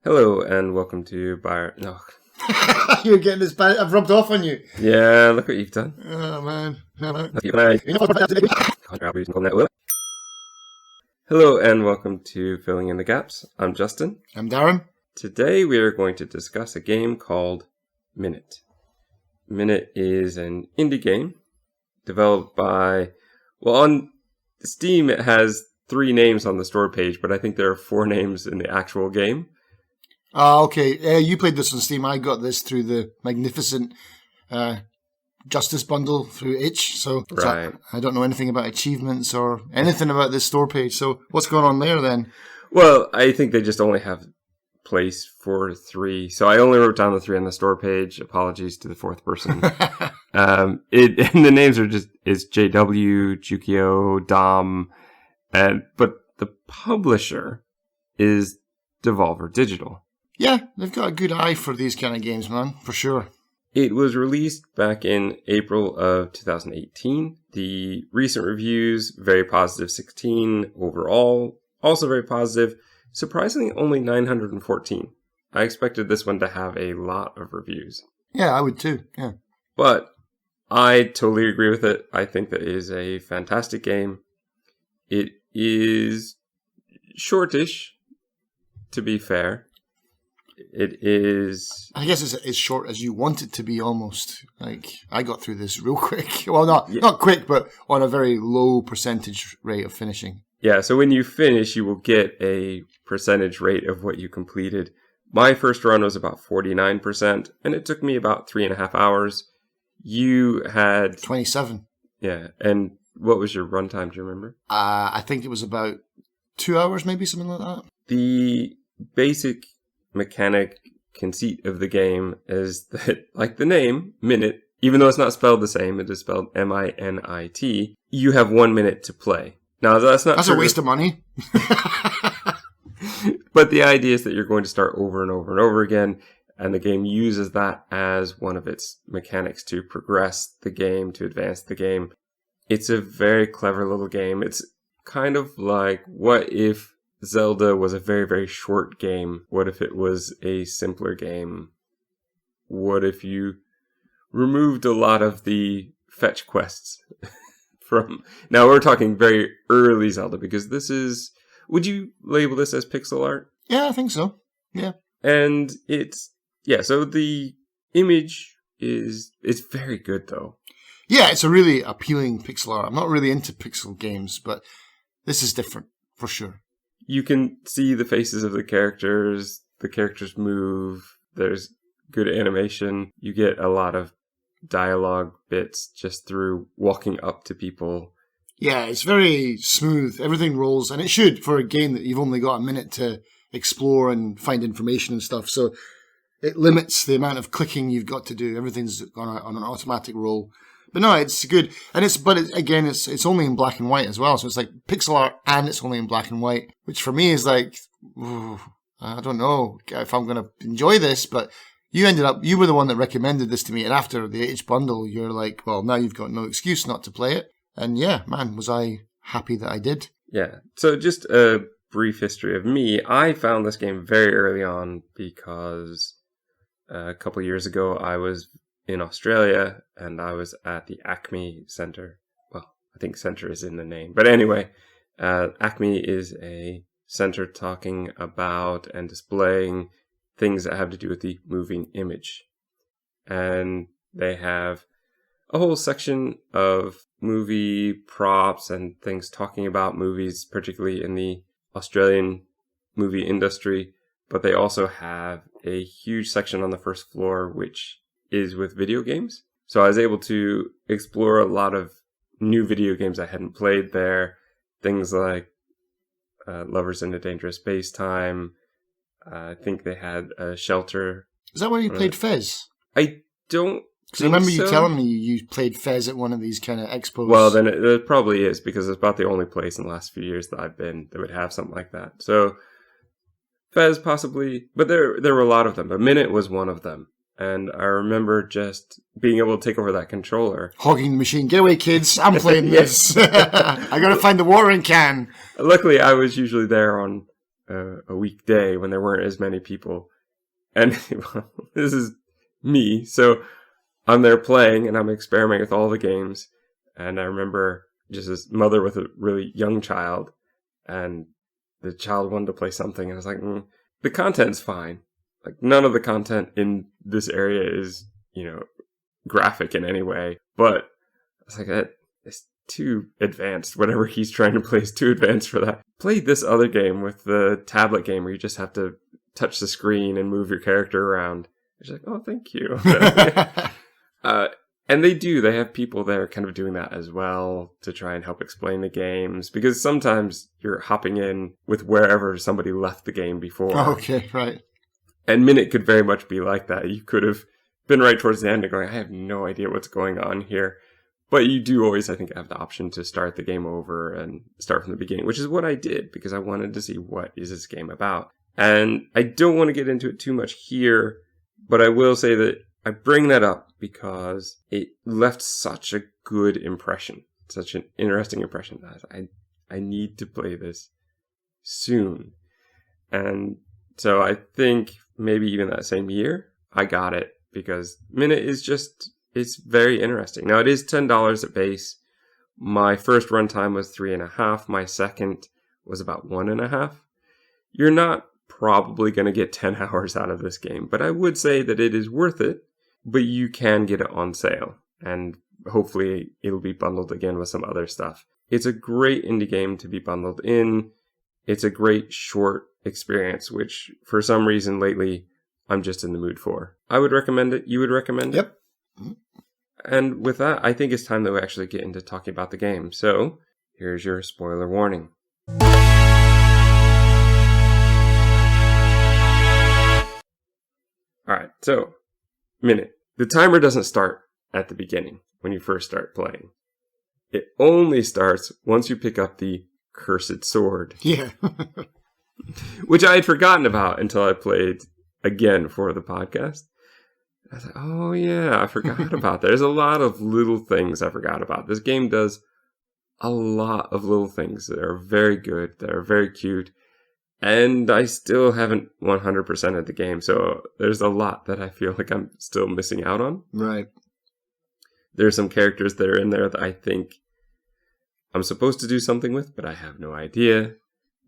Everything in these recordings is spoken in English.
Hello and welcome to Byron. No. You're getting this bad. I've rubbed off on you. Yeah, look what you've done. Oh, man. Hello and welcome to Filling in the Gaps. I'm Justin. I'm Darren. Today we are going to discuss a game called Minit. Minit is an indie game developed by, well, on Steam it has 3 names on the store page, but I think there are 4 names in the actual game. Okay. You played this on Steam. I got this through the magnificent Justice bundle through itch. So Right. I don't know anything about achievements or anything about this store page. So what's going on there then? Well, I think they just only have place for 3. So I only wrote down the 3 on the store page. Apologies to the 4th person. And the names are is JW, Jukio, Dom, but the publisher is Devolver Digital. Yeah, they've got a good eye for these kind of games, man, for sure. It was released back in April of 2018. The recent reviews, very positive 16 overall, also very positive. Surprisingly, only 914. I expected this one to have a lot of reviews. Yeah, I would too, yeah. But I totally agree with it. I think that it is a fantastic game. It is shortish, to be fair. It is... I guess it's as short as you want it to be, almost. Like, I got through this real quick. Well, not quick, but on a very low percentage rate of finishing. Yeah, so when you finish, you will get a percentage rate of what you completed. My first run was about 49%, and it took me about 3.5 hours. You had... 27. Yeah, and what was your runtime, do you remember? I think it was about 2 hours, maybe, something like that. The basic mechanic conceit of the game is that, like the name, Minit, even though it's not spelled the same, it is spelled M-I-N-I-T, you have 1 minute to play. Now, that's a waste of money. But the idea is that you're going to start over and over and over again, and the game uses that as one of its mechanics to progress the game, to advance the game. It's a very clever little game. It's kind of like, what if Zelda was a very, very short game? What if it was a simpler game? What if you removed a lot of the fetch quests from... Now, we're talking very early Zelda, because this is... Would you label this as pixel art? Yeah, I think so. Yeah. And it's... Yeah, so the image it's very good, though. Yeah, it's a really appealing pixel art. I'm not really into pixel games, but this is different, for sure. You can see the faces of the characters move, there's good animation, you get a lot of dialogue bits just through walking up to people. Yeah, it's very smooth, everything rolls, and it should for a game that you've only got a minute to explore and find information and stuff, so it limits the amount of clicking you've got to do. Everything's on an automatic roll. But no, it's good. And it's only in black and white as well. So it's like pixel art and it's only in black and white, which for me is like, I don't know if I'm going to enjoy this, but you were the one that recommended this to me. And after the H bundle, you're like, well, now you've got no excuse not to play it. And yeah, man, was I happy that I did. Yeah. So just a brief history of me. I found this game very early on because a couple years ago I was in Australia, and I was at the Acme Center. Well, I think center is in the name. But anyway, Acme is a center talking about and displaying things that have to do with the moving image. And they have a whole section of movie props and things talking about movies, particularly in the Australian movie industry. But they also have a huge section on the first floor, which is with video games. So I was able to explore a lot of new video games I hadn't played there. Things like Lovers in a Dangerous Space-Time. I think they had a Shelter. Is that where you played Fez? I don't Because I remember you telling me you played Fez at one of these kind of expos. Well, then it probably is, because it's about the only place in the last few years that I've been that would have something like that. So Fez possibly, but there were a lot of them. But Minit was one of them. And I remember just being able to take over that controller. Hogging the machine. Get away, kids. I'm playing this. I got to find the watering can. Luckily, I was usually there on a weekday when there weren't as many people. And well, this is me. So I'm there playing and I'm experimenting with all the games. And I remember just this mother with a really young child, and the child wanted to play something. And I was like, the content's fine. Like, none of the content in this area is, graphic in any way. But I was like, it's too advanced. Whatever he's trying to play is too advanced for that. Play this other game with the tablet game where you just have to touch the screen and move your character around. She's like, oh, thank you. And they have people there kind of doing that as well to try and help explain the games, because sometimes you're hopping in with wherever somebody left the game before. Okay, right. And Minit could very much be like that. You could have been right towards the end and going, I have no idea what's going on here. But you do always, I think, have the option to start the game over and start from the beginning, which is what I did because I wanted to see what is this game about. And I don't want to get into it too much here, but I will say that I bring that up because it left such a good impression, such an interesting impression that I need to play this soon. And so I think maybe even that same year, I got it because Minit is it's very interesting. Now, it is $10 at base. My first runtime was 3.5. My second was about 1.5. You're not probably going to get 10 hours out of this game, but I would say that it is worth it. But you can get it on sale, and hopefully it'll be bundled again with some other stuff. It's a great indie game to be bundled in. It's a great short experience, which for some reason lately I'm just in the mood for. I would recommend it. You would recommend it? Yep. And with that, I think it's time that we actually get into talking about the game. So here's your spoiler warning. All right, so Minit. The timer doesn't start at the beginning when you first start playing. It only starts once you pick up the cursed sword. Yeah. Which I had forgotten about until I played again for the podcast. I was like, oh yeah, I forgot about that. There's a lot of little things I forgot about. This game does a lot of little things that are very good, that are very cute. And I still haven't 100%ed the game, so there's a lot that I feel like I'm still missing out on. Right. There's some characters that are in there that I think I'm supposed to do something with, but I have no idea.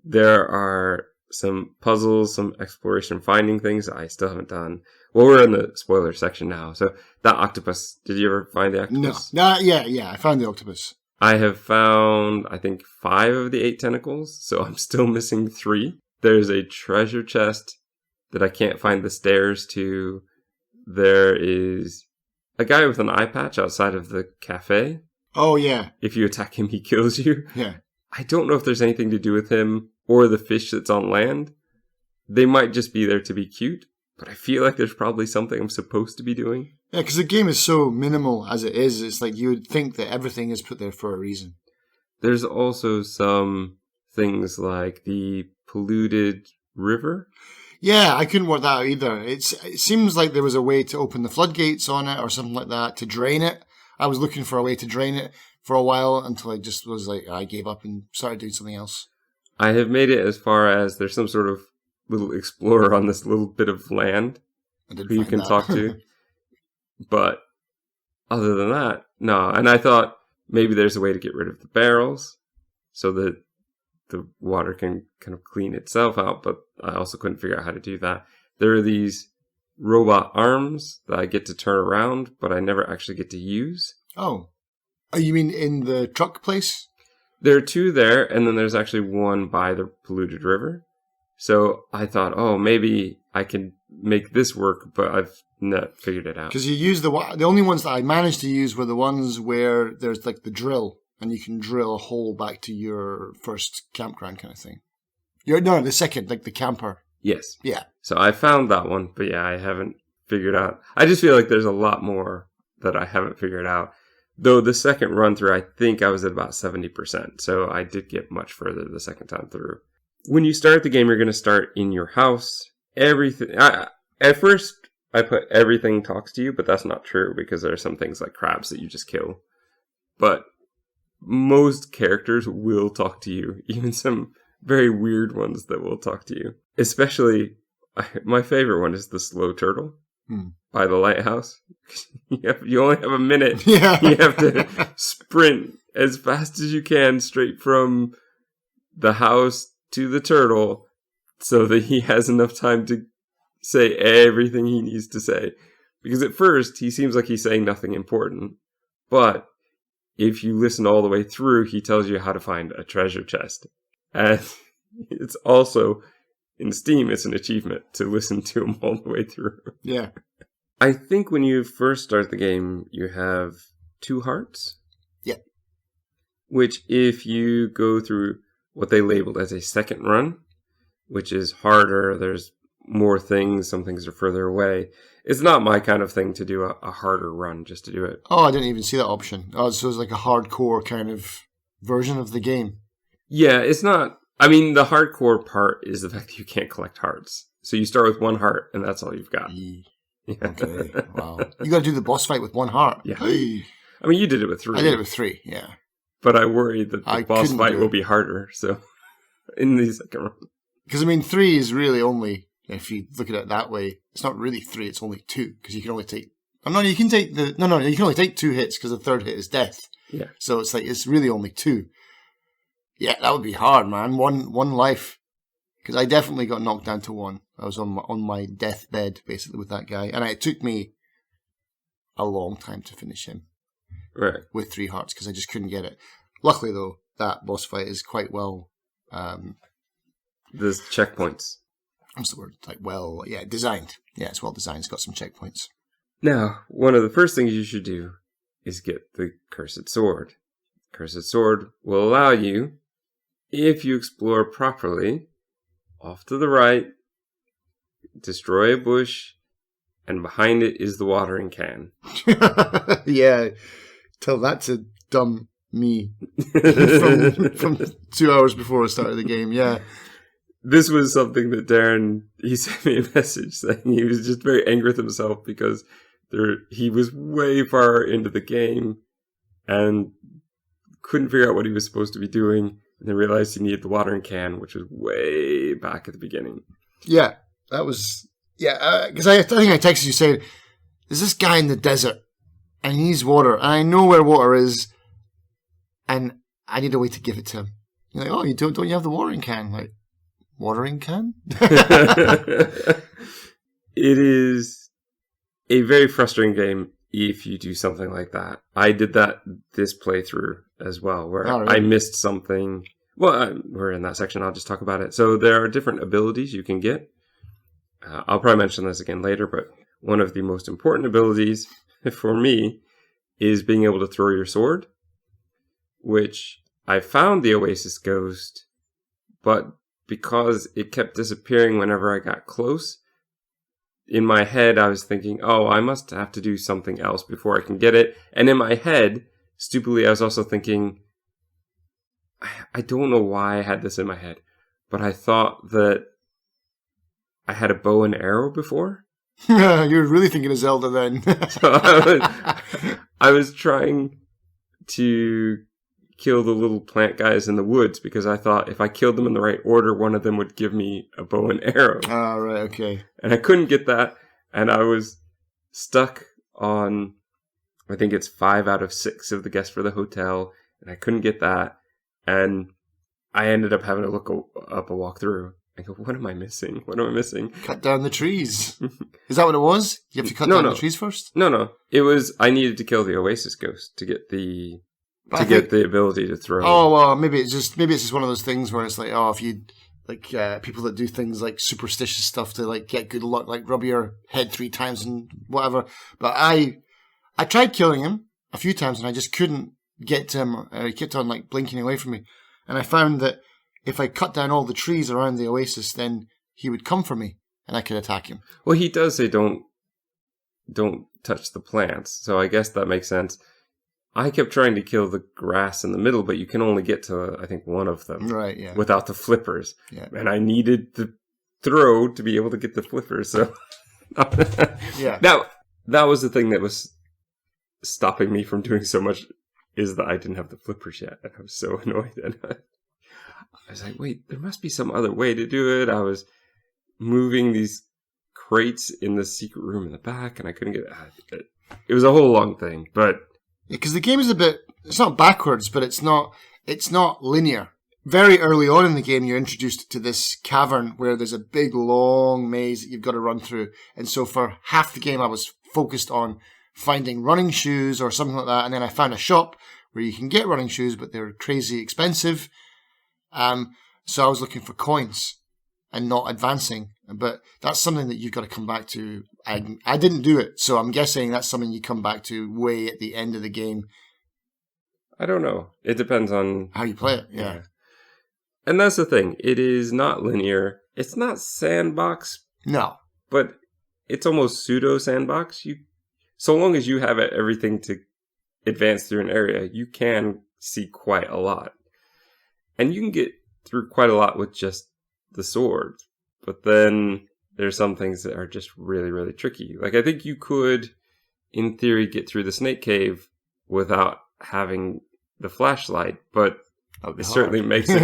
There are some puzzles, some exploration finding things that I still haven't done. Well, we're in the spoiler section now. So that octopus, did you ever find the octopus? No. Yeah, I found the octopus. I have found, I think, 5 of the 8 tentacles, so I'm still missing 3. There's a treasure chest that I can't find the stairs to. There is a guy with an eye patch outside of the cafe. Oh, yeah. If you attack him, he kills you. Yeah. I don't know if there's anything to do with him or the fish that's on land. They might just be there to be cute, but I feel like there's probably something I'm supposed to be doing. Yeah, because the game is so minimal as it is. It's like you would think that everything is put there for a reason. There's also some things like the polluted river. Yeah, I couldn't work that out either. It seems like there was a way to open the floodgates on it or something like that to drain it. I was looking for a way to drain it for a while until I just was like, I gave up and started doing something else. I have made it as far as there's some sort of little explorer on this little bit of land who you can talk to. But other than that, no. And I thought maybe there's a way to get rid of the barrels so that the water can kind of clean itself out, but I also couldn't figure out how to do that. There are these robot arms that I get to turn around, but I never actually get to use. Oh, you mean in the truck place? There are 2 there, and then there's actually one by the polluted river. So I thought, oh, maybe I can make this work, but I've not figured it out. Because you use the only ones that I managed to use were the ones where there's like the drill, and you can drill a hole back to your first campground kind of thing. The second, like the camper. Yes. Yeah. So I found that one, but yeah, I haven't figured out. I just feel like there's a lot more that I haven't figured out. Though the second run through, I think I was at about 70%. So I did get much further the second time through. When you start the game, you're going to start in your house. Everything. At first, I put everything talks to you, but that's not true because there are some things like crabs that you just kill. But most characters will talk to you, even some very weird ones that will talk to you. Especially, my favorite one is the slow turtle by the lighthouse. You only have a minute. Yeah. You have to sprint as fast as you can straight from the house to the turtle so that he has enough time to say everything he needs to say. Because at first, he seems like he's saying nothing important. But if you listen all the way through, he tells you how to find a treasure chest. And it's also, in Steam, it's an achievement to listen to him all the way through. Yeah. I think when you first start the game, you have 2 hearts. Yeah. Which, if you go through what they labeled as a second run, which is harder, there's more things, some things are further away. It's not my kind of thing to do a harder run just to do it. Oh, I didn't even see that option. Oh, so it's like a hardcore kind of version of the game. Yeah, it's not... I mean, the hardcore part is the fact that you can't collect hearts. So you start with 1 heart, and that's all you've got. Yeah. Okay, wow. You got to do the boss fight with 1 heart. Yeah. I mean, you did it with 3. I did it with 3, yeah. But I worry that the boss fight will be harder, so... in the second run. Because, I mean, 3 is really only... If you look at it that way, it's not really 3, it's only 2, because you can only take... you can take the... No, you can only take 2 hits, because the third hit is death. Yeah. So it's like, it's really only 2. Yeah, that would be hard, man. One life. Because I definitely got knocked down to 1. I was on my deathbed, basically, with that guy. And it took me a long time to finish him. Right. With 3 hearts, because I just couldn't get it. Luckily, though, that boss fight is quite well... There's checkpoints. What's the word? Designed. Yeah, it's well designed. It's got some checkpoints. Now, one of the first things you should do is get the Cursed Sword. Cursed Sword will allow you, if you explore properly, off to the right, destroy a bush, and behind it is the watering can. Yeah, tell that to dumb me from 2 hours before I started the game, yeah. This was something that Darren, he sent me a message saying he was just very angry with himself because he was way far into the game and couldn't figure out what he was supposed to be doing, and then realized he needed the watering can, which was way back at the beginning. Yeah, that was... Yeah, because I think I texted you saying, there's this guy in the desert, and he needs water, and I know where water is, and I need a way to give it to him. You're like, oh, you don't you have the watering can? Like, watering can? It is a very frustrating game if you do something like that. I did that this playthrough as well, where I missed something. Well, we're in that section. I'll just talk about it. So there are different abilities you can get. I'll probably mention this again later, but one of the most important abilities for me is being able to throw your sword, which I found the Oasis Ghost, but because it kept disappearing whenever I got close, in my head I was thinking, oh, I must have to do something else before I can get it. And in my head, stupidly, I was also thinking, I don't know why I had this in my head, but I thought that I had a bow and arrow before. You were really thinking of Zelda then. So I was trying to kill the little plant guys in the woods because I thought if I killed them in the right order, one of them would give me a bow and arrow. Ah, right, okay. And I couldn't get that, and I was stuck on, I think it's 5 out of 6 of the guests for the hotel, and I couldn't get that, and I ended up having to look up a walkthrough. I go, what am I missing? What am I missing? Cut down the trees. Is that what it was? You have to cut down the trees first? No. It was, I needed to kill the Oasis Ghost to get the ability to throw. Oh, well, maybe it's just one of those things where it's like, oh, if you, like, people that do things like superstitious stuff to, like, get good luck, like rub your head 3 times and whatever. But I tried killing him a few times and I just couldn't get to him. He kept on, like, blinking away from me. And I found that if I cut down all the trees around the oasis, then he would come for me and I could attack him. Well, he does say don't touch the plants, so I guess that makes sense. I kept trying to kill the grass in the middle, but you can only get to, I think, one of them. Right, yeah. Without the flippers. Yeah. And I needed the throw to be able to get the flippers, so... Yeah. Now, that was the thing that was stopping me from doing so much, is that I didn't have the flippers yet, and I was so annoyed. And I was like, wait, there must be some other way to do it. I was moving these crates in the secret room in the back, and I couldn't get it. It was a whole long thing, but because the game is it's not backwards, but it's not linear. Very early on in the game, you're introduced to this cavern where there's a big, long maze that you've got to run through. And so for half the game, I was focused on finding running shoes or something like that. And then I found a shop where you can get running shoes, but they're crazy expensive. So I was looking for coins and not advancing. But that's something that you've got to come back to. I didn't do it, so I'm guessing that's something you come back to way at the end of the game. I don't know. It depends on how you play it. Yeah. And that's the thing. It is not linear. It's not sandbox. No. But it's almost pseudo sandbox. So long as you have everything to advance through an area, you can see quite a lot. And you can get through quite a lot with just the sword. But then there's some things that are just really, really tricky. Like, I think you could, in theory, get through the snake cave without having the flashlight, but it certainly makes it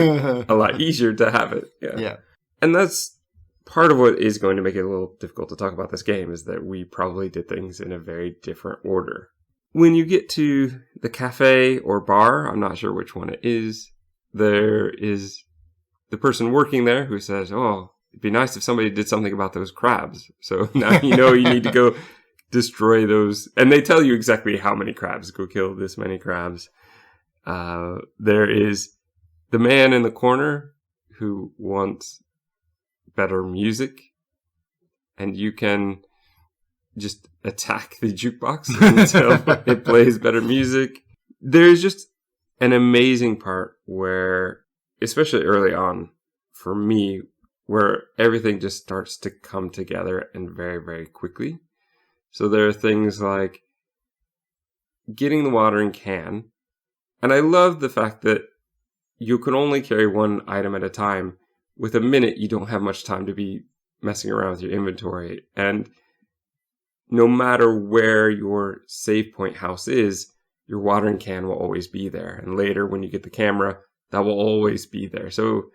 a lot easier to have it. Yeah. And that's part of what is going to make it a little difficult to talk about this game, is that we probably did things in a very different order. When you get to the cafe or bar, I'm not sure which one it is, there is the person working there who says, oh, it'd be nice if somebody did something about those crabs. So now you know you need to go destroy those. And they tell you exactly how many crabs. Go kill this many crabs. There is the man in the corner who wants better music. And you can just attack the jukebox until it plays better music. There's just an amazing part where, especially early on, for me, where everything just starts to come together and very, very quickly. So there are things like getting the watering can. And I love the fact that you can only carry one item at a time. With a minute, you don't have much time to be messing around with your inventory. And no matter where your save point house is, your watering can will always be there. And later, when you get the camera, that will always be there. So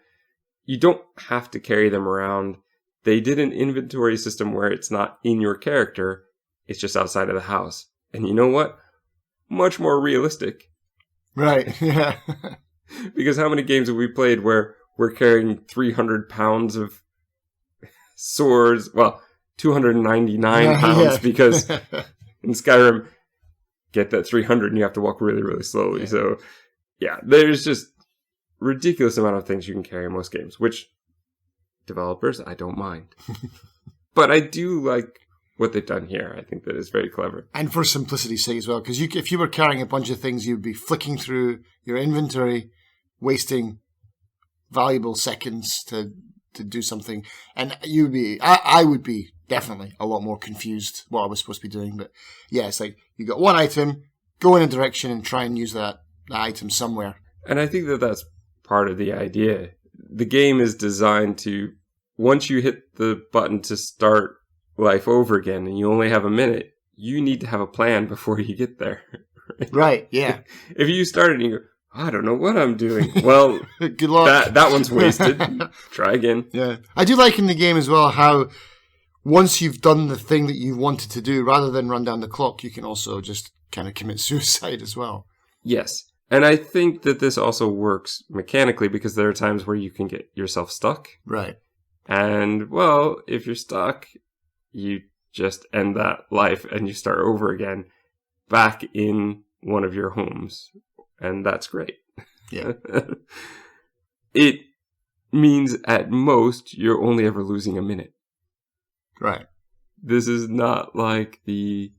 you don't have to carry them around. They did an inventory system where it's not in your character. It's just outside of the house. And you know what? Much more realistic. Right, yeah. Because how many games have we played where we're carrying 300 pounds of swords? Well, 299 pounds because in Skyrim, get that 300 and you have to walk really, really slowly. Yeah. So, yeah, there's just ridiculous amount of things you can carry in most games, which developers, I don't mind. But I do like what they've done here. I think that is very clever. And for simplicity's sake as well, because if you were carrying a bunch of things, you'd be flicking through your inventory, wasting valuable seconds to do something. And I would be definitely a lot more confused what I was supposed to be doing. But yeah, it's like you got one item, go in a direction and try and use that item somewhere. And I think that that's part of the idea. The game is designed to, once you hit the button to start life over again and you only have a minute, you need to have a plan before you get there. Right, yeah. If you start and you go, I don't know what I'm doing. Well, good luck. That one's wasted. Try again. Yeah. I do like in the game as well how once you've done the thing that you wanted to do, rather than run down the clock, you can also just kind of commit suicide as well. Yes. And I think that this also works mechanically because there are times where you can get yourself stuck. Right. And, well, if you're stuck, you just end that life and you start over again back in one of your homes. And that's great. Yeah. It means at most you're only ever losing a minute. Right. This is not like the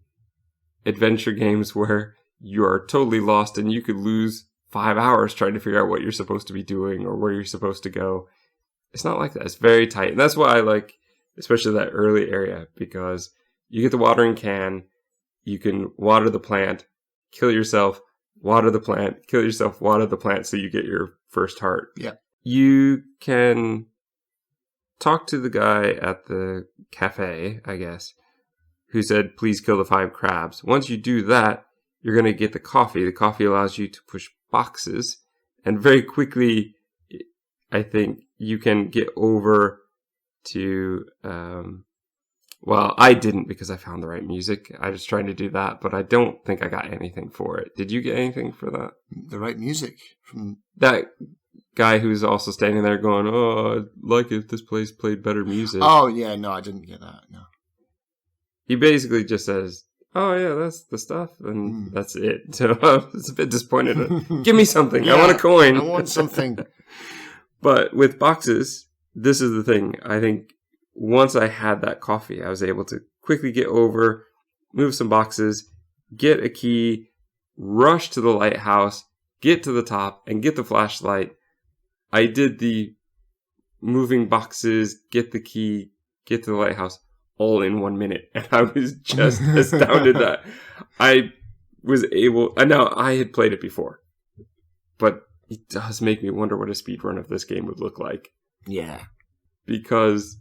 adventure games where you are totally lost and you could lose 5 hours trying to figure out what you're supposed to be doing or where you're supposed to go. It's not like that. It's very tight. And that's why I like especially that early area, because you get the watering can, you can water the plant, kill yourself, water the plant, kill yourself, water the plant, so you get your first heart. Yeah. You can talk to the guy at the cafe, I guess, who said, please kill the 5 crabs. Once you do that, you're going to get the coffee. The coffee allows you to push boxes, and very quickly, I think you can get over to, well, I didn't because I found the right music. I was trying to do that, but I don't think I got anything for it. Did you get anything for that? The right music from That guy who's also standing there going, "Oh, I'd like if this place played better music." Oh, yeah, no, I didn't get that, no. He basically just says, "Oh, yeah, that's the stuff," and that's it. So I was a bit disappointed. Give me something. Yeah, I want a coin. I want something. But with boxes, this is the thing. I think once I had that coffee, I was able to quickly get over, move some boxes, get a key, rush to the lighthouse, get to the top, and get the flashlight. I did the moving boxes, get the key, get to the lighthouse, all in 1 minute. And I was just astounded that I was able... And now, I had played it before. But it does make me wonder what a speedrun of this game would look like. Yeah. Because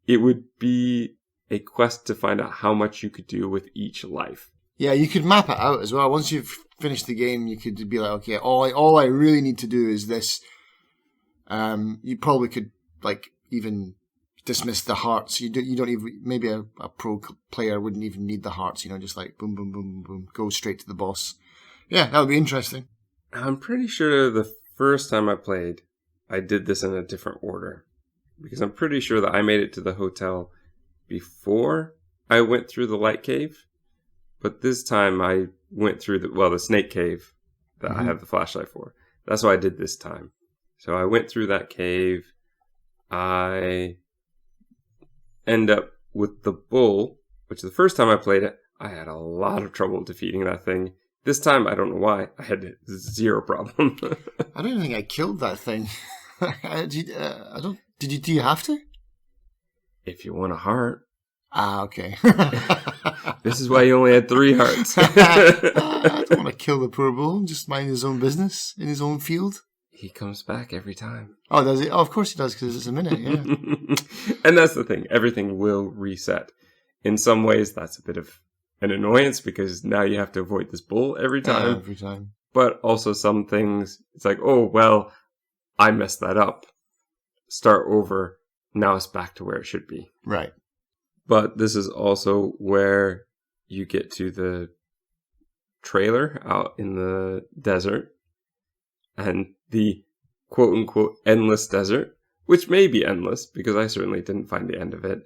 it would be a quest to find out how much you could do with each life. Yeah, you could map it out as well. Once you've finished the game, you could be like, okay, all I really need to do is this. You probably could even dismiss the hearts. You don't even, maybe a pro player wouldn't even need the hearts. Just like boom, boom, boom, boom, go straight to the boss. Yeah, that would be interesting. I'm pretty sure the first time I played, I did this in a different order. Because I'm pretty sure that I made it to the hotel before I went through the light cave. But this time I went through the snake cave that I have the flashlight for. That's what I did this time. So I went through that cave. I end up with the bull, which the first time I played it, I had a lot of trouble defeating that thing. This time, I don't know why, I had zero problem. I don't think I killed that thing. Do you have to? If you want a heart. Ah, okay. This is why you only had 3 hearts. I don't want to kill the poor bull. Just mind his own business in his own field. He comes back every time. Oh, does he? Oh, of course he does, because it's a minute, yeah. And that's the thing. Everything will reset. In some ways, that's a bit of an annoyance, because now you have to avoid this bull every time. Every time. But also some things, it's like, oh, well, I messed that up. Start over. Now it's back to where it should be. Right. But this is also where you get to the trailer out in the desert and the quote-unquote endless desert, which may be endless because I certainly didn't find the end of it.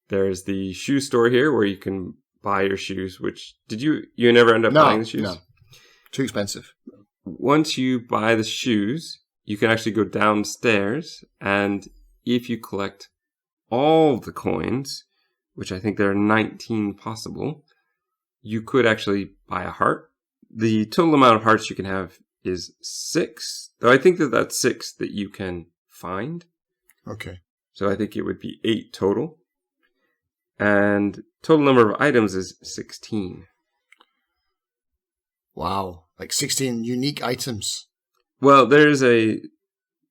There's the shoe store here where you can buy your shoes, which you never end up buying the shoes? No, too expensive. Once you buy the shoes, you can actually go downstairs, and if you collect all the coins, which I think there are 19 possible, you could actually buy a heart. The total amount of hearts you can have is 6, though I think that's 6 that you can find. Okay. So I think it would be 8 total. And total number of items is 16. Wow. Like 16 unique items. Well, there's a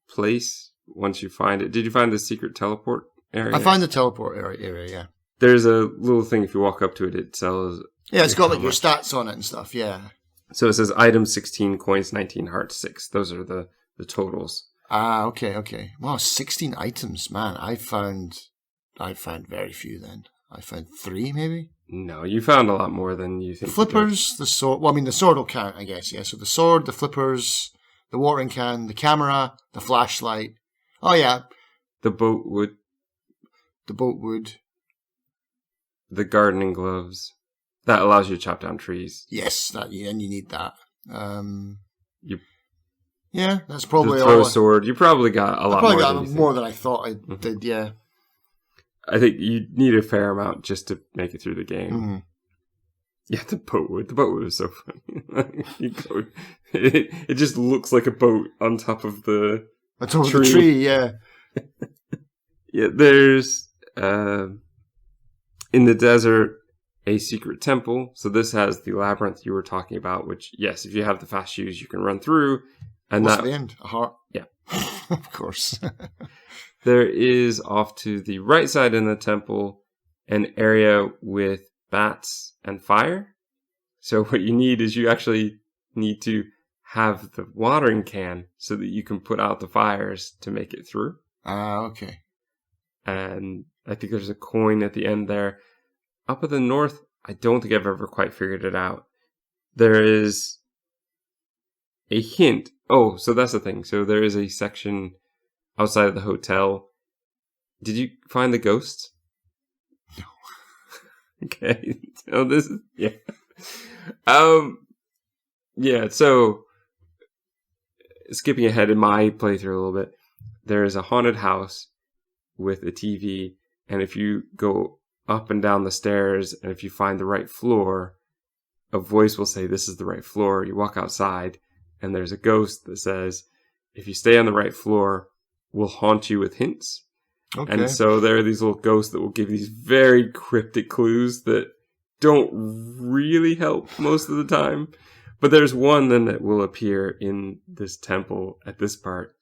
place once you find it. Did you find the secret teleport area? I found the teleport area, yeah. There's a little thing, if you walk up to it, it tells... Yeah, it's got like your stats on it and stuff, yeah. So it says items 16, coins 19, hearts 6. Those are the totals. Ah, okay. Wow, 16 items, man. I found very few then. I found 3 maybe? No, you found a lot more than you think. The flippers, the sword. Well, I mean, the sword will count, I guess, yeah. So the sword, the flippers, the watering can, the camera, the flashlight. Oh, yeah. The boat wood. The boat wood. The gardening gloves. That allows you to chop down trees. Yes, and you need that. Yeah, that's probably the throw all. Sword. You probably got a lot more. Probably got more than I thought I did. Yeah. I think you need a fair amount just to make it through the game. Mm-hmm. Yeah, the boat wood. The boat wood was so funny. It just looks like a boat on top of the tree. Yeah. Yeah, there's in the desert a secret temple. So this has the labyrinth you were talking about, which, yes, if you have the fast shoes, you can run through. And what's the end? A heart? Yeah. Of course. There is off to the right side in the temple an area with bats and fire. So what you need is you actually need to have the watering can so that you can put out the fires to make it through. Okay. And I think there's a coin at the end there. Up at the north, I don't think I've ever quite figured it out. There is a hint. Oh, so that's the thing. So there is a section outside of the hotel. Did you find the ghosts? No. Okay. So this is, yeah. Yeah, so skipping ahead in my playthrough a little bit, there is a haunted house with a TV, and if you go up and down the stairs, and if you find the right floor, a voice will say, "This is the right floor." You walk outside, and there's a ghost that says, "If you stay on the right floor, we'll haunt you with hints." Okay. And so there are these little ghosts that will give these very cryptic clues that don't really help most of the time. But there's one then that will appear in this temple at this part.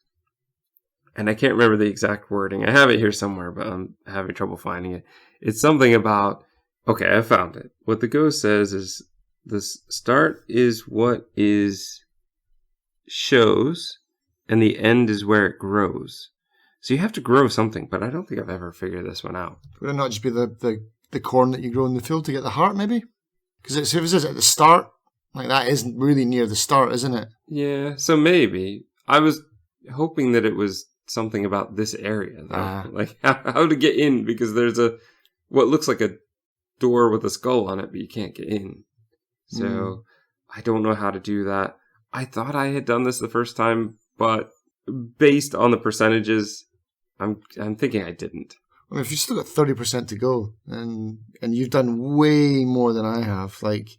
And I can't remember the exact wording. I have it here somewhere, but I'm having trouble finding it. It's something about, okay, I found it. What the ghost says is, the start is what is shows, and the end is where it grows. So you have to grow something, but I don't think I've ever figured this one out. Would it not just be the corn that you grow in the field to get the heart, maybe? Because if it says at the start, like that isn't really near the start, isn't it? Yeah, so maybe. I was hoping that it was something about this area, though. Like how to get in, because there's what looks like a door with a skull on it, but you can't get in. So I don't know how to do that. I thought I had done this the first time, but based on the percentages, I'm thinking I didn't. I mean, if you've still got 30% to go, and you've done way more than I have, like,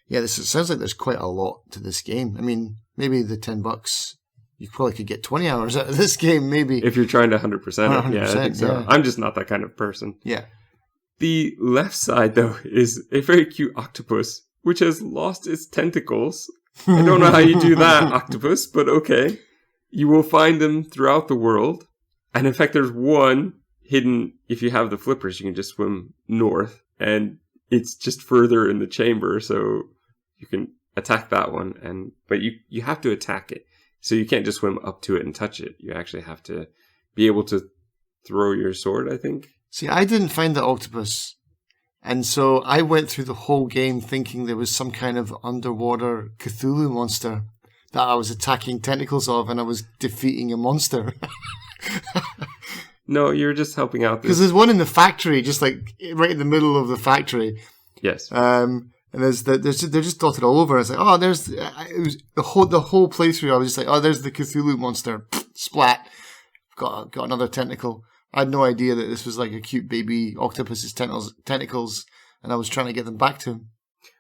yeah, it sounds like there's quite a lot to this game. I mean, maybe the $10, you probably could get 20 hours out of this game, maybe. If you're trying to 100% it, yeah, I think so. Yeah. I'm just not that kind of person. Yeah. The left side, though, is a very cute octopus, which has lost its tentacles. I don't know how you do that, octopus, but okay. You will find them throughout the world. And in fact, there's one hidden. If you have the flippers, you can just swim north, and it's just further in the chamber, so you can attack that one. But you have to attack it, so you can't just swim up to it and touch it. You actually have to be able to throw your sword, I think. See, I didn't find the octopus, and so I went through the whole game thinking there was some kind of underwater Cthulhu monster that I was attacking tentacles of, and I was defeating a monster. No, you're just helping out. Because there's one in the factory, just like right in the middle of the factory. Yes. And they're just dotted all over. It's like, oh, there's it was the whole playthrough. I was just like, oh, there's the Cthulhu monster. Splat. Got another tentacle. I had no idea that this was like a cute baby octopus's tentacles, and I was trying to get them back to him.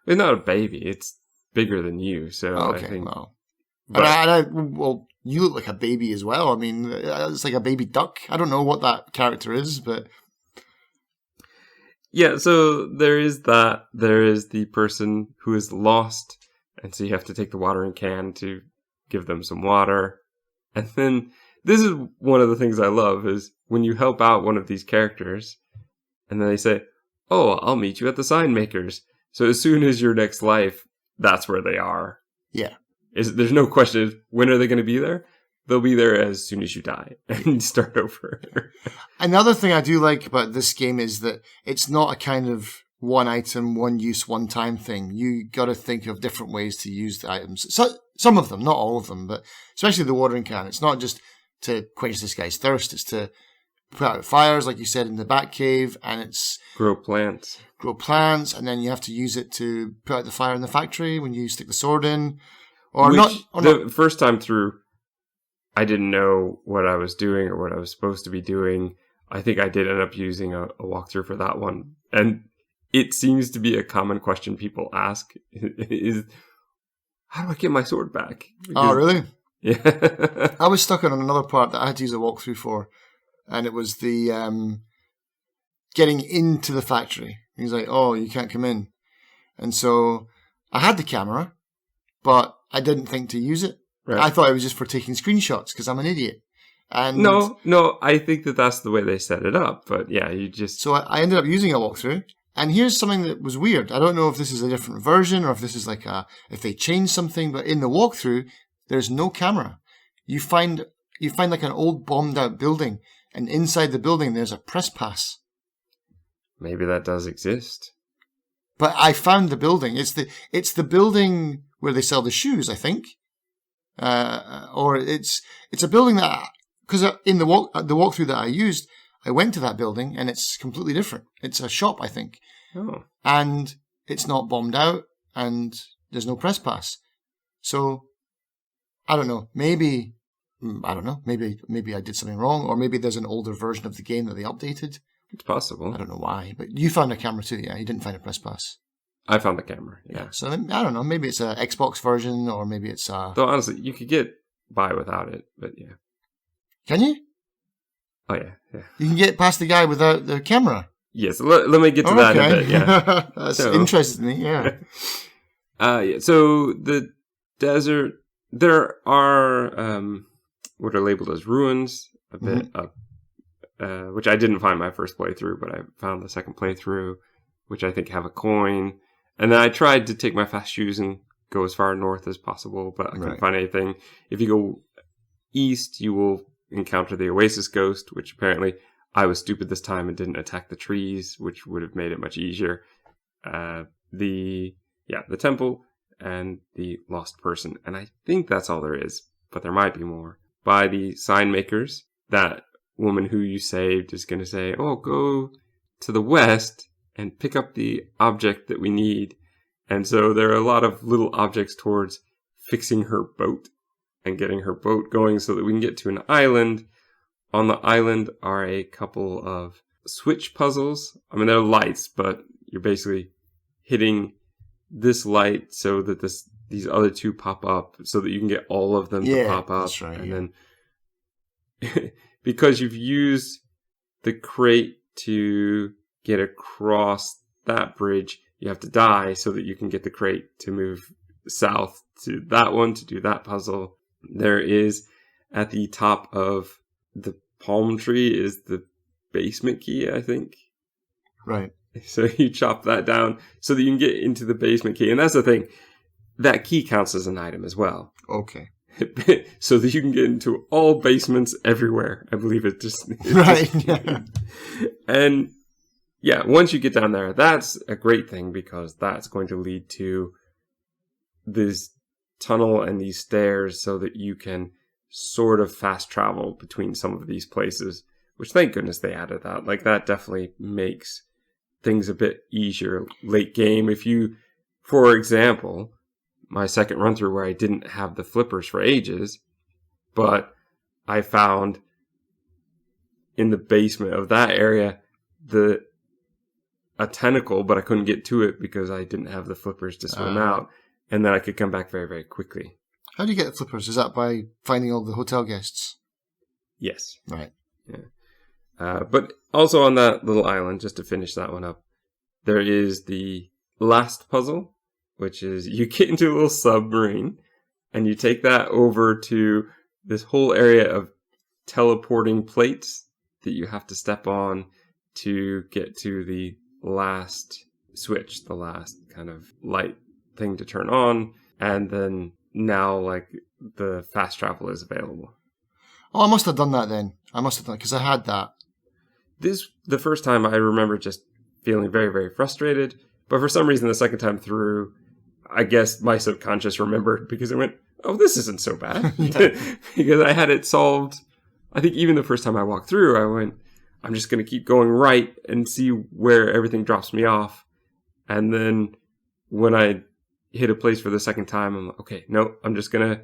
It's not a baby. It's bigger than you, so Okay, I think. well. But, Well, you look like a baby as well. I mean, it's like a baby duck. I don't know what that character is, but... Yeah, so there is that. There is the person who is lost, and so you have to take the watering can to give them some water. And then, this is one of the things I love, is when you help out one of these characters, and then they say, "Oh, I'll meet you at the sign makers." So as soon as your next life, that's where they are. Yeah. There's no question, when are they going to be there? They'll be there as soon as you die and start over. Another thing I do like about this game is that it's not a kind of one item, one use, one time thing. You got to think of different ways to use the items. So some of them, not all of them, but especially the watering can. It's not just to quench this guy's thirst. It's to put out fires, like you said, in the back cave, and it's grow plants, and then you have to use it to put out the fire in the factory when you stick the sword in. The first time through, I didn't know what I was doing or what I was supposed to be doing. I think I did end up using a walkthrough for that one. And it seems to be a common question people ask is, how do I get my sword back? Oh, really? Yeah. I was stuck on another part that I had to use a walkthrough for, and it was the getting into the factory. He's like, oh, you can't come in. And so I had the camera, but I didn't think to use it. Right. I thought it was just for taking screenshots because I'm an idiot. And no, I think that's the way they set it up. But yeah, you just... So I ended up using a walkthrough. And here's something that was weird. I don't know if this is a different version or if this is like if they changed something. But in the walkthrough, there's no camera. You find like an old bombed out building, and inside the building there's a press pass. Maybe that does exist. But I found the building. It's the building where they sell the shoes, I think. Or it's a building that, because in the walkthrough that I used, I went to that building and it's completely different. It's a shop, I think. Oh. And it's not bombed out and there's no press pass. So, I don't know. Maybe I did something wrong, or maybe there's an older version of the game that they updated. It's possible. I don't know why, but you found a camera too, yeah? You didn't find a press pass. I found the camera, yeah. So, I don't know. Maybe it's a Xbox version, or maybe it's a... Though, honestly, you could get by without it, but yeah. Can you? Oh, yeah. You can get past the guy without the camera? Yes, let me get to that in a bit, yeah. That's interesting to me, yeah. Yeah. So, the desert, there are what are labeled as ruins, a bit up, which I didn't find my first playthrough, but I found the second playthrough, which I think have a coin. And then I tried to take my fast shoes and go as far north as possible, but I couldn't find anything. If you go east, you will encounter the Oasis Ghost, which apparently I was stupid this time and didn't attack the trees, which would have made it much easier. The temple and the lost person. And I think that's all there is, but there might be more. By the sign makers, that woman who you saved is going to say, oh, go to the west and pick up the object that we need. And so there are a lot of little objects towards fixing her boat and getting her boat going so that we can get to an island. On the island are a couple of switch puzzles. I mean, they're lights, but you're basically hitting this light so that these other two pop up so that you can get all of them to pop up. That's right, and then because you've used the crate to get across that bridge, you have to die so that you can get the crate to move south to that one to do that puzzle. There is, at the top of the palm tree, is the basement key, I think. Right. So you chop that down so that you can get into the basement key. And that's the thing. That key counts as an item as well. Okay. So that you can get into all basements everywhere. I believe it just... Yeah. And yeah, once you get down there, that's a great thing because that's going to lead to this tunnel and these stairs so that you can sort of fast travel between some of these places, which thank goodness they added that. Like, that definitely makes things a bit easier late game. If you, for example, my second run through where I didn't have the flippers for ages, but I found in the basement of that area a tentacle, but I couldn't get to it because I didn't have the flippers to swim out, and then I could come back very, very quickly. How do you get the flippers? Is that by finding all the hotel guests? Yes. Right. Yeah. But also on that little island, just to finish that one up, there is the last puzzle, which is you get into a little submarine and you take that over to this whole area of teleporting plates that you have to step on to get to the last switch, the last kind of light thing to turn on. And then now, like, the fast travel is available. Oh, I must have done that then. I must have done it because I had that. The first time I remember just feeling very, very frustrated. But for some reason, the second time through, I guess my subconscious remembered because it went, oh, this isn't so bad. Because I had it solved. I think even the first time I walked through, I went, I'm just going to keep going right and see where everything drops me off. And then when I hit a place for the second time, I'm like, okay, no, I'm just going to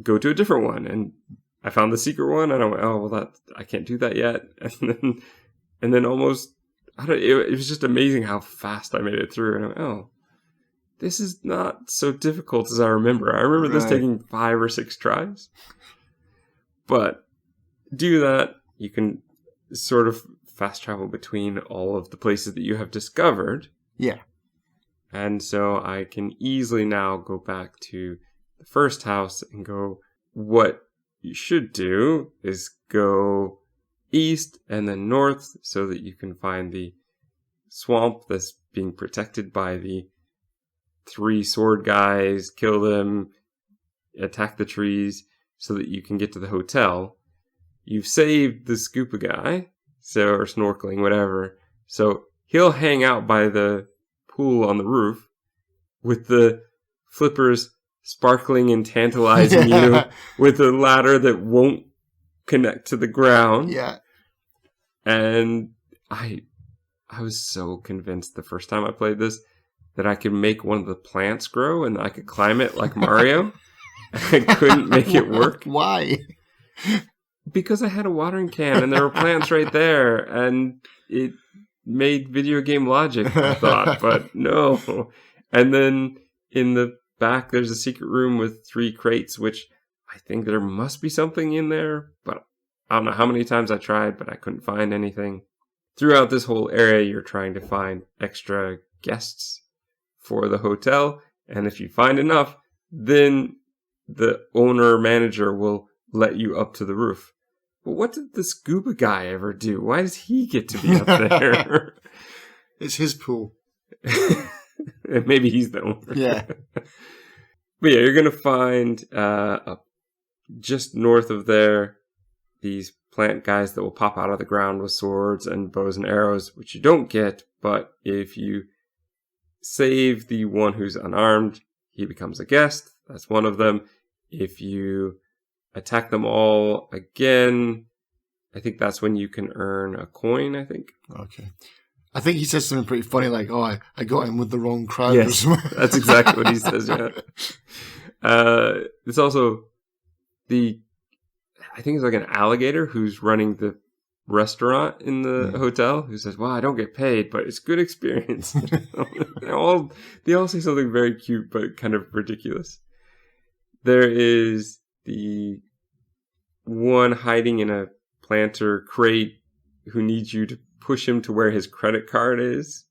go to a different one. And I found the secret one and I went, oh, well, I can't do that yet. And then almost, it was just amazing how fast I made it through. And I went, oh, this is not so difficult as I remember. I remember this taking 5 or 6 tries. But do that, you can sort of fast travel between all of the places that you have discovered. Yeah. And so I can easily now go back to the first house and go, what you should do is go east and then north so that you can find the swamp that's being protected by the 3 sword guys, kill them, attack the trees so that you can get to the hotel. You've saved the scuba guy, or snorkeling, whatever. So he'll hang out by the pool on the roof with the flippers sparkling and tantalizing you with a ladder that won't connect to the ground. Yeah. And I was so convinced the first time I played this that I could make one of the plants grow and I could climb it like Mario. I couldn't make it work. Why? Because I had a watering can and there were plants right there, and it made video game logic, I thought, but no. And then in the back, there's a secret room with 3 crates, which I think there must be something in there, but I don't know how many times I tried, but I couldn't find anything. Throughout this whole area, you're trying to find extra guests for the hotel, and if you find enough, then the owner or manager will let you up to the roof. But what did the scuba guy ever do? Why does he get to be up there? It's his pool. Maybe he's the owner. Yeah. But yeah, you're going to find just north of there these plant guys that will pop out of the ground with swords and bows and arrows, which you don't get, but if you save the one who's unarmed, he becomes a guest. That's one of them. If you attack them all again, I think that's when you can earn a coin, I think. Okay. I think he says something pretty funny like, oh, I got him with the wrong crowd. Yes, that's exactly what he says, yeah. It's also I think it's like an alligator who's running the restaurant in the hotel who says, well, I don't get paid, but it's good experience. they all say something very cute, but kind of ridiculous. There is the one hiding in a planter crate who needs you to push him to where his credit card is.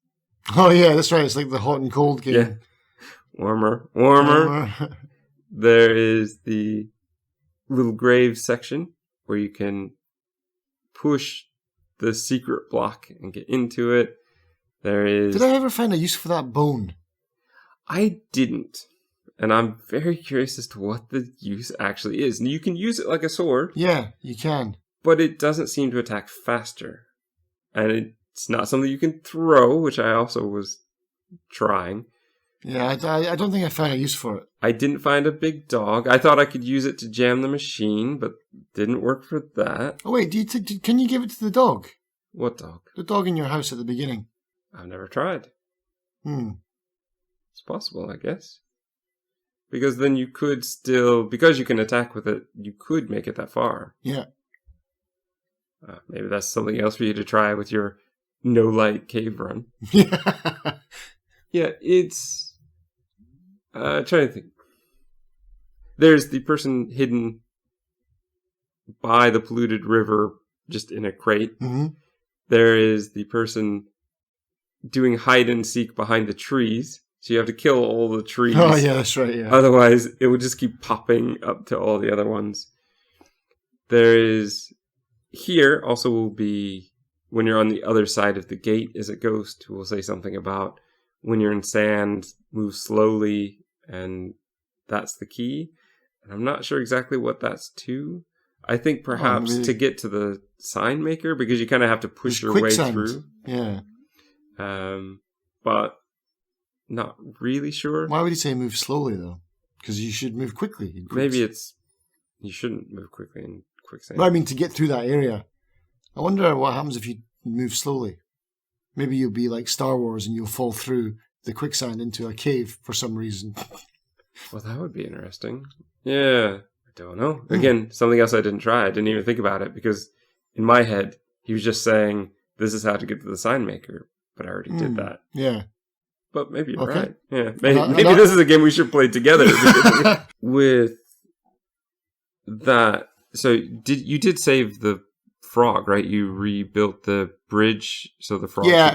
Oh, yeah, that's right. It's like the hot and cold game. Yeah. Warmer. There is the little grave section where you can push the secret block and get into it. There is... Did I ever find a use for that bone? I didn't. And I'm very curious as to what the use actually is. And you can use it like a sword. Yeah, you can. But it doesn't seem to attack faster. And it's not something you can throw, which I also was trying. Yeah, I don't think I found a use for it. I didn't find a big dog. I thought I could use it to jam the machine, but didn't work for that. Oh, wait, can you give it to the dog? What dog? The dog in your house at the beginning. I've never tried. It's possible, I guess. Because then you could still, because you can attack with it, you could make it that far. Yeah. Maybe that's something else for you to try with your no-light cave run. Yeah, it's... trying to think. There's the person hidden by the polluted river just in a crate. Mm-hmm. There is the person doing hide and seek behind the trees. So you have to kill all the trees. Oh, yeah, that's right, yeah. Otherwise, it would just keep popping up to all the other ones. There is... Here also will be, when you're on the other side of the gate, is a ghost who will say something about when you're in sand, move slowly, and that's the key. And I'm not sure exactly what that's to. I think perhaps to get to the sign maker, because you kind of have to push your way through. Yeah. But not really sure. Why would he say move slowly, though? Because you should move quickly. Maybe it's... You shouldn't move quickly in quicksand. But I mean, to get through that area. I wonder what happens if you move slowly. Maybe you'll be like Star Wars and you'll fall through the quicksand into a cave for some reason. Well, that would be interesting. Yeah, I don't know. Again, something else I didn't try. I didn't even think about it because in my head, he was just saying, this is how to get to the sign maker. But I already did that. Yeah. But maybe you're right. Yeah, maybe this is a game we should play together. With that, so you did save the frog, right? You rebuilt the bridge so the frog. Yeah,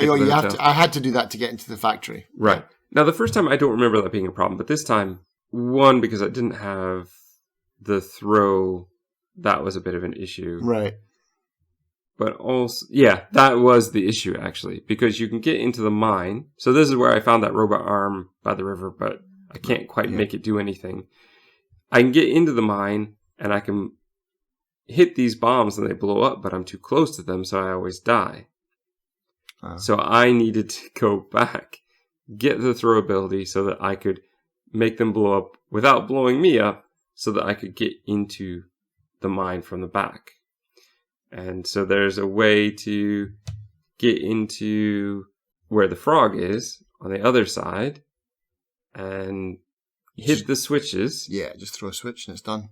I had to do that to get into the factory. Right. Now, the first time I don't remember that being a problem, but this time, one, because I didn't have the throw, that was a bit of an issue. Right. But also, yeah, that was the issue, actually, because you can get into the mine. So this is where I found that robot arm by the river, but I can't quite make it do anything. I can get into the mine and I can hit these bombs and they blow up, but I'm too close to them, so I always die. So I needed to go back, get the throw ability so that I could make them blow up without blowing me up, so that I could get into the mine from the back. And so there's a way to get into where the frog is on the other side and hit the switches. Yeah, just throw a switch and it's done.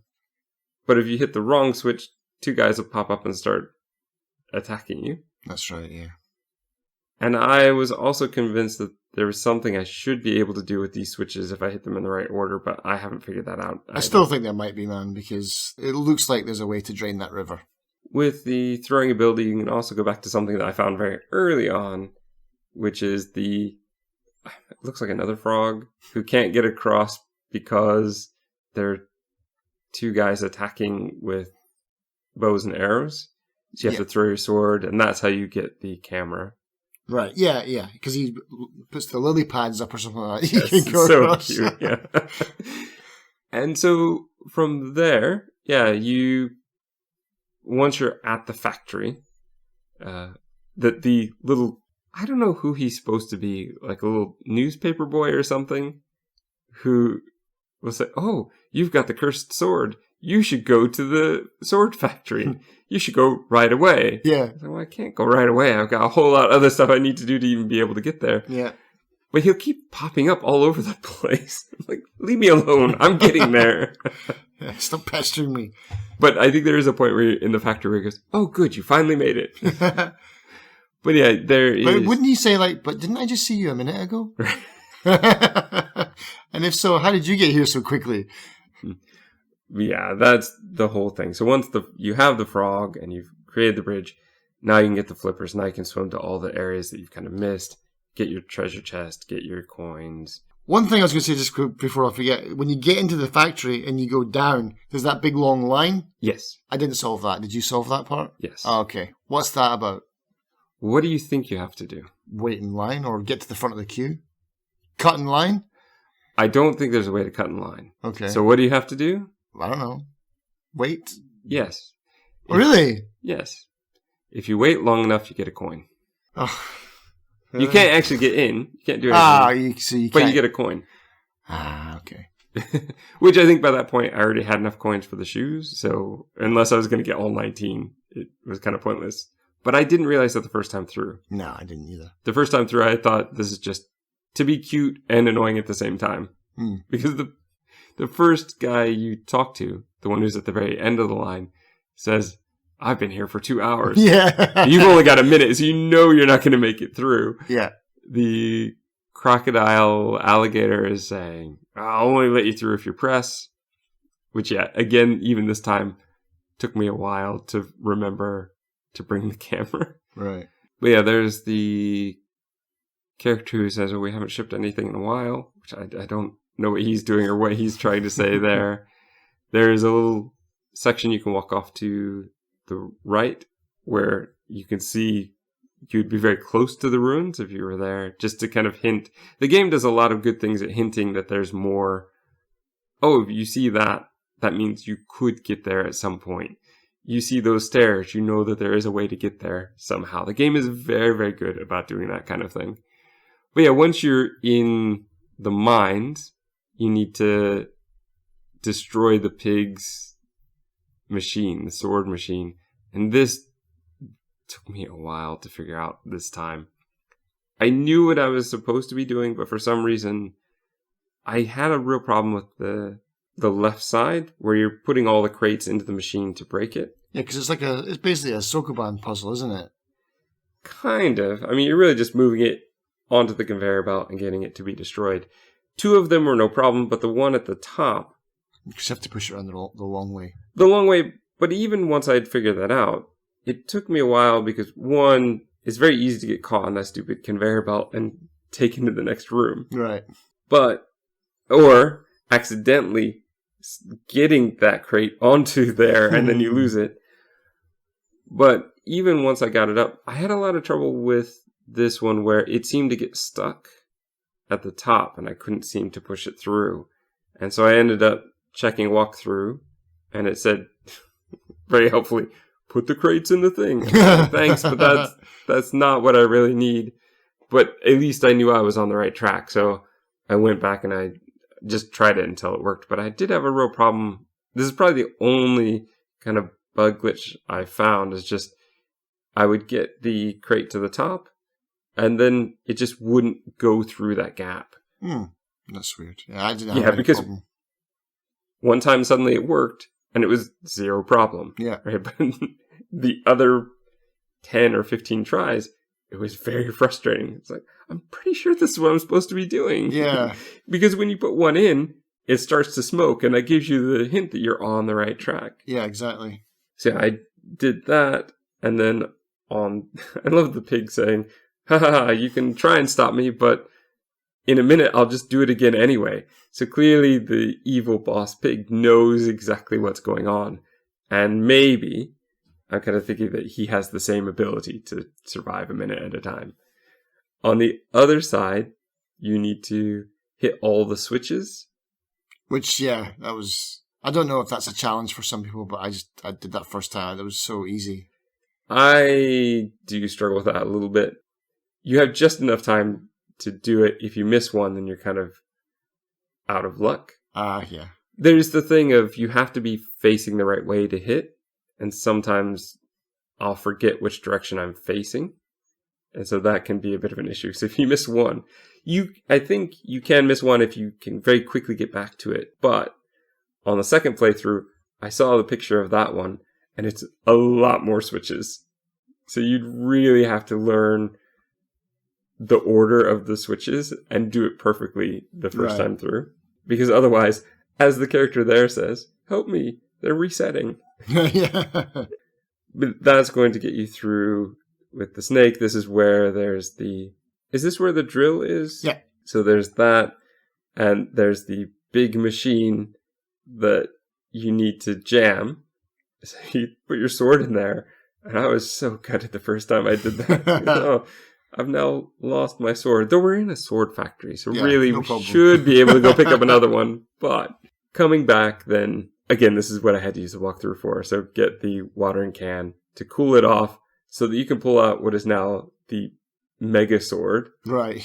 But if you hit the wrong switch, 2 guys will pop up and start attacking you. That's right, yeah. And I was also convinced that there was something I should be able to do with these switches if I hit them in the right order, but I haven't figured that out. I still think there might be, man, because it looks like there's a way to drain that river. With the throwing ability, you can also go back to something that I found very early on, which is it looks like another frog who can't get across because there are 2 guys attacking with bows and arrows. So you have to throw your sword, and that's how you get the camera. Right, yeah, because he puts the lily pads up or something like that. Yes, You can go so across. cute, yeah. And so from there, once you're at the factory, that the little, I don't know who he's supposed to be, like a little newspaper boy or something, who will say, "Oh, you've got the cursed sword. You should go to the sword factory. You should go right away." Yeah. I said, "Well, I can't go right away. I've got a whole lot of other stuff I need to do to even be able to get there." Yeah. But he'll keep popping up all over the place. I'm like, leave me alone. I'm getting there. Yeah, stop pestering me. But I think there is a point where you're in the factory where he goes, "Oh, good, you finally made it." But yeah, there is. But wouldn't you say, like, but didn't I just see you a minute ago? And if so, how did you get here so quickly? Yeah, that's the whole thing. So once you have the frog and you've created the bridge, now you can get the flippers. Now you can swim to all the areas that you've kind of missed, get your treasure chest, get your coins. One thing I was going to say just before I forget, when you get into the factory and you go down, there's that big long line. Yes. I didn't solve that. Did you solve that part? Yes. Oh, okay. What's that about? What do you think you have to do? Wait in line or get to the front of the queue? Cut in line? I don't think there's a way to cut in line. Okay. So what do you have to do? I don't know. Wait? Yes. Really? Yes. If you wait long enough, you get a coin. Oh. You can't actually get in. You can't do anything. You but can't. you get a coin. Okay. Which I think by that point, I already had enough coins for the shoes. So unless I was going to get all 19, it was kind of pointless. But I didn't realize that the first time through. No, I didn't either. The first time through, I thought this is just to be cute and annoying at the same time. Because the first guy you talk to, the one who's at the very end of the line, says, "I've been here for 2 hours." Yeah. You've only got a minute, so you know you're not going to make it through. Yeah. The crocodile alligator is saying, "I'll only let you through if you press." Which, yeah, again, even this time, took me a while to remember to bring the camera. Right. But yeah, there's the character who says, "Well, we haven't shipped anything in a while," which I don't know what he's doing or what he's trying to say there. There's a little section you can walk off to the right where you can see you'd be very close to the ruins if you were there, just to kind of hint. The game does a lot of good things at hinting that there's more. Oh, if you see that, that means you could get there at some point. You see those stairs, you know that there is a way to get there somehow. The game is very, very good about doing that kind of thing. But yeah, once you're in the mines, you need to destroy the pig's machine, the sword machine. And this took me a while to figure out this time. I knew what I was supposed to be doing, but for some reason, I had a real problem with the left side, where you're putting all the crates into the machine to break it. Yeah, because it's basically a Sokoban puzzle, isn't it? Kind of. I mean, you're really just moving it onto the conveyor belt and getting it to be destroyed. 2 of them were no problem, but the one at the top... You just have to push it around the long way. The long way, but even once I'd figured that out, it took me a while because, one, it's very easy to get caught on that stupid conveyor belt and taken to the next room. Right. Or accidentally getting that crate onto there and then you lose it. But even once I got it up, I had a lot of trouble with this one where it seemed to get stuck at the top and I couldn't seem to push it through. And so I ended up checking walkthrough, and it said, very helpfully, put the crates in the thing. Thanks, but that's not what I really need. But at least I knew I was on the right track, so I went back and I just tried it until it worked. But I did have a real problem. This is probably the only kind of bug glitch I found, is just I would get the crate to the top, and then it just wouldn't go through that gap. That's weird. Yeah, I didn't have any because problem. One time suddenly it worked, and it was zero problem. Yeah. Right? But the other 10 or 15 tries, it was very frustrating. It's like, I'm pretty sure this is what I'm supposed to be doing. Yeah. Because when you put one in, it starts to smoke, and that gives you the hint that you're on the right track. Yeah, exactly. So yeah, I did that, and then I love the pig saying, ha, you can try and stop me, but in a minute I'll just do it again anyway. So clearly the evil boss pig knows exactly what's going on. And maybe, I'm kind of thinking that he has the same ability to survive a minute at a time. On the other side, you need to hit all the switches. Which, yeah, that was... I don't know if that's a challenge for some people, but I did that first time. It was so easy. I do struggle with that a little bit. You have just enough time to do it. If you miss one, then you're kind of out of luck. Yeah. There's the thing of you have to be facing the right way to hit, and sometimes I'll forget which direction I'm facing, and so that can be a bit of an issue. So if you miss one, I think you can miss one if you can very quickly get back to it. But on the second playthrough, I saw the picture of that one, and it's a lot more switches. So you'd really have to learn the order of the switches and do it perfectly the first time through. Because otherwise, as the character there says, help me, they're resetting. Yeah. But that's going to get you through with the snake. This is where is this where the drill is? Yeah. So there's that, and there's the big machine that you need to jam. So you put your sword in there, and I was so gutted the first time I did that. I've now lost my sword. Though we're in a sword factory, so really we should be able to go pick up another one. But coming back, then, again, this is what I had to use the walkthrough for. So get the watering can to cool it off so that you can pull out what is now the mega sword. Right.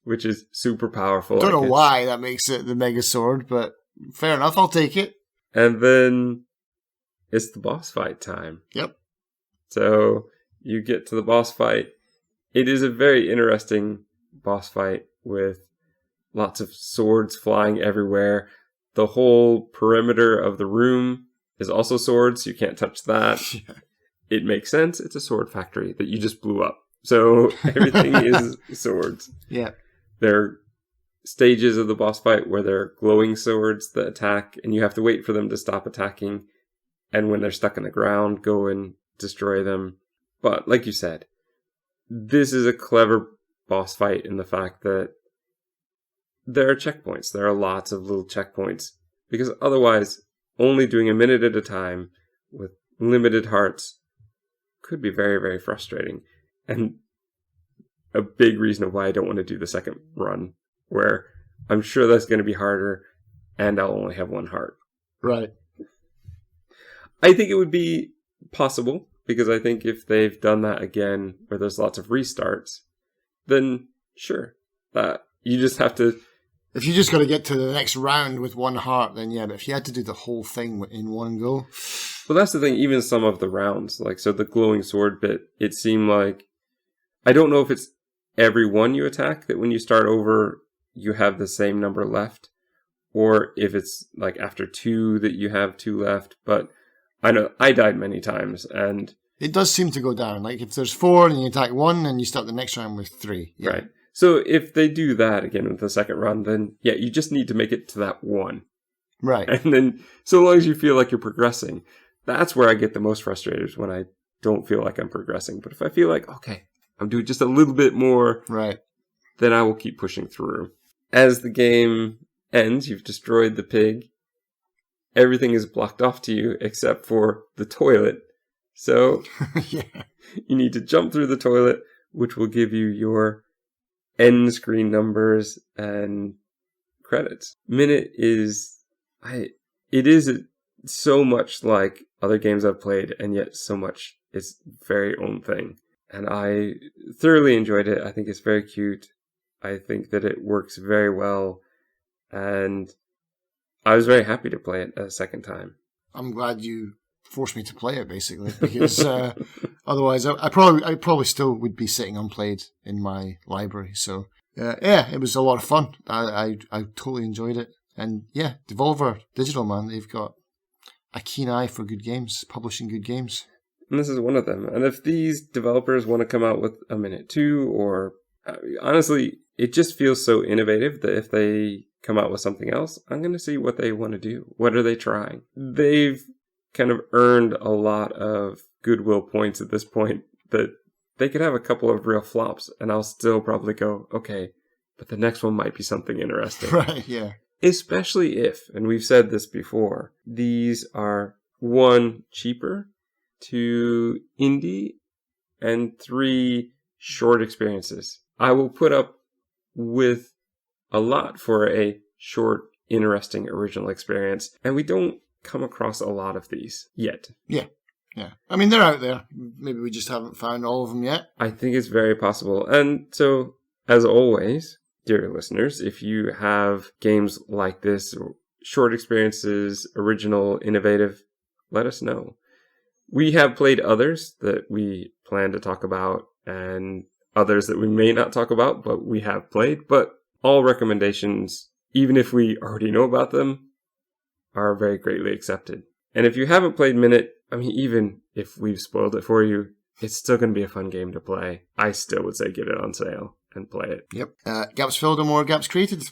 Which is super powerful. Don't know why that makes it the mega sword, but fair enough, I'll take it. And then it's the boss fight time. Yep. So you get to the boss fight. It is a very interesting boss fight with lots of swords flying everywhere. The whole perimeter of the room is also swords. You can't touch that. Yeah. It makes sense. It's a sword factory that you just blew up. So everything is swords. Yeah. There are stages of the boss fight where there are glowing swords that attack, and you have to wait for them to stop attacking. And when they're stuck in the ground, go and destroy them. But like you said, this is a clever boss fight in the fact that there are checkpoints. There are lots of little checkpoints. Because otherwise, only doing a minute at a time with limited hearts could be very, very frustrating. And a big reason of why I don't want to do the second run, where I'm sure that's going to be harder, and I'll only have one heart. Right. I think it would be possible, because I think if they've done that again, where there's lots of restarts, then sure, you just have to... If you just got to get to the next round with one heart, then yeah, but if you had to do the whole thing in one go... Well, that's the thing, even some of the rounds, so the glowing sword bit, it seemed like... I don't know if it's every one you attack, that when you start over, you have the same number left, or if it's after 2 that you have 2 left, but I know I died many times, and... It does seem to go down. If there's 4 and you attack 1, and you start the next round with 3. Yeah. Right. So if they do that again with the second run, then yeah, you just need to make it to that 1. Right. And then, so long as you feel like you're progressing, that's where I get the most frustrated, when I don't feel like I'm progressing. But if I feel like, okay, I'm doing just a little bit more, right, then I will keep pushing through. As the game ends, you've destroyed the pig. Everything is blocked off to you except for the toilet. So yeah. You need to jump through the toilet, which will give you your end screen numbers and credits. Minit is it is so much like other games I've played, and yet so much its very own thing. And I thoroughly enjoyed it. I think it's very cute. I think that it works very well. And I was very happy to play it a second time. I'm glad you forced me to play it, basically, because otherwise I probably still would be sitting unplayed in my library. So yeah, it was a lot of fun. I totally enjoyed it. And yeah, Devolver Digital, man, they've got a keen eye for good games, publishing good games. And this is one of them. And if these developers want to come out with a Minit 2, or honestly, it just feels so innovative that if they come out with something else, I'm going to see what they want to do. What are they trying? They've kind of earned a lot of goodwill points at this point that they could have a couple of real flops and I'll still probably go, okay, but the next one might be something interesting. Right, yeah. Especially if, and we've said this before, these are 1, cheaper, 2, indie, and 3, short experiences. I will put up with a lot for a short, interesting, original experience, and we don't come across a lot of these yet. Yeah. I mean, they're out there. Maybe we just haven't found all of them yet. I think it's very possible. And so, as always, dear listeners, if you have games like this, short experiences, original, innovative, let us know. We have played others that we plan to talk about and others that we may not talk about, but we have played. But all recommendations, even if we already know about them, are very greatly accepted. And if you haven't played Minit, I mean, even if we've spoiled it for you, it's still going to be a fun game to play. I still would say get it on sale and play it. Yep. Gaps filled or more gaps created.